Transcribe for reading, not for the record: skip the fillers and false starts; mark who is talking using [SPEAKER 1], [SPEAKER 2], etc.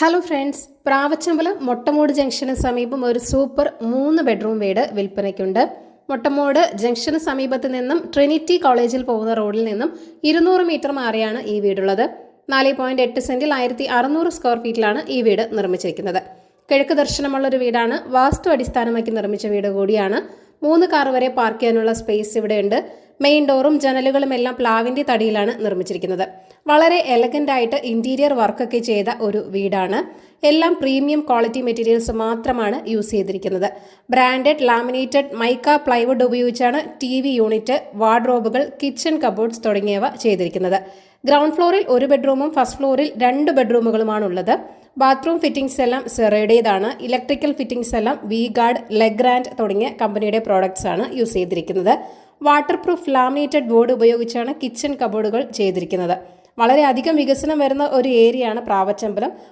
[SPEAKER 1] Hello friends, Pravachambalam മൊട്ടമോട് junction സമീപം ഒരു super 3 bedroom വീട് വിൽപ്പനയ്ക്കുണ്ട്. മൊട്ടമോട് ജംഗ്ഷന് സമീപത്ത് നിന്നും ട്രിനിറ്റി കോളേജിൽ പോകുന്ന റോഡിൽ നിന്നും 200 മീറ്റർ മാറിയാണ് ഈ വീടുള്ളത്. 4.8 സെന്റിൽ 1600 സ്ക്വയർ ഫീറ്റിലാണ് ഈ വീട് നിർമ്മിച്ചിരിക്കുന്നത്. കിഴക്ക് ദർശനമുള്ള ഒരു വീടാണ്. വാസ്തു അടിസ്ഥാനമാക്കി നിർമ്മിച്ച വീട് കൂടിയാണ്. 3 കാർ വരെ പാർക്ക് ചെയ്യാനുള്ള സ്പേസ് ഇവിടെയുണ്ട്. മെയിൻ ഡോറും ജനലുകളും എല്ലാം പ്ലാവിന്റെ തടിയിലാണ് നിർമ്മിച്ചിരിക്കുന്നത്. വളരെ എലഗന്റ് ആയിട്ട് ഇന്റീരിയർ വർക്കൊക്കെ ചെയ്ത ഒരു വീടാണ്. എല്ലാം പ്രീമിയം ക്വാളിറ്റി മെറ്റീരിയൽസ് മാത്രമാണ് യൂസ് ചെയ്തിരിക്കുന്നത്. ബ്രാൻഡഡ് ലാമിനേറ്റഡ് മൈക്ക പ്ലൈവുഡ് ഉപയോഗിച്ചാണ് TV യൂണിറ്റ്, വാർഡ്രോബുകൾ, കിച്ചൺ കബോർഡ്സ് തുടങ്ങിയവ ചെയ്തിരിക്കുന്നത്. ഗ്രൗണ്ട് ഫ്ലോറിൽ 1 ബെഡ്റൂമും ഫസ്റ്റ് ഫ്ലോറിൽ 2 ബെഡ്റൂമുകളുമാണുള്ളത്. ബാത്റൂം ഫിറ്റിംഗ്സ് എല്ലാം സെറയുടേതാണ്. ഇലക്ട്രിക്കൽ ഫിറ്റിംഗ്സ് എല്ലാം V-ഗാർഡ്, ലെഗ്രാൻഡ് തുടങ്ങിയ കമ്പനിയുടെ പ്രോഡക്ട്സ് ആണ് യൂസ് ചെയ്തിരിക്കുന്നത്. വാട്ടർ പ്രൂഫ് ലാമിനേറ്റഡ് ബോർഡ് ഉപയോഗിച്ചാണ് കിച്ചൺ കബോർഡുകൾ ചെയ്തിരിക്കുന്നത്. വളരെയധികം വികസനം വരുന്ന ഒരു ഏരിയയാണ് പ്രാവച്ചമ്പലം.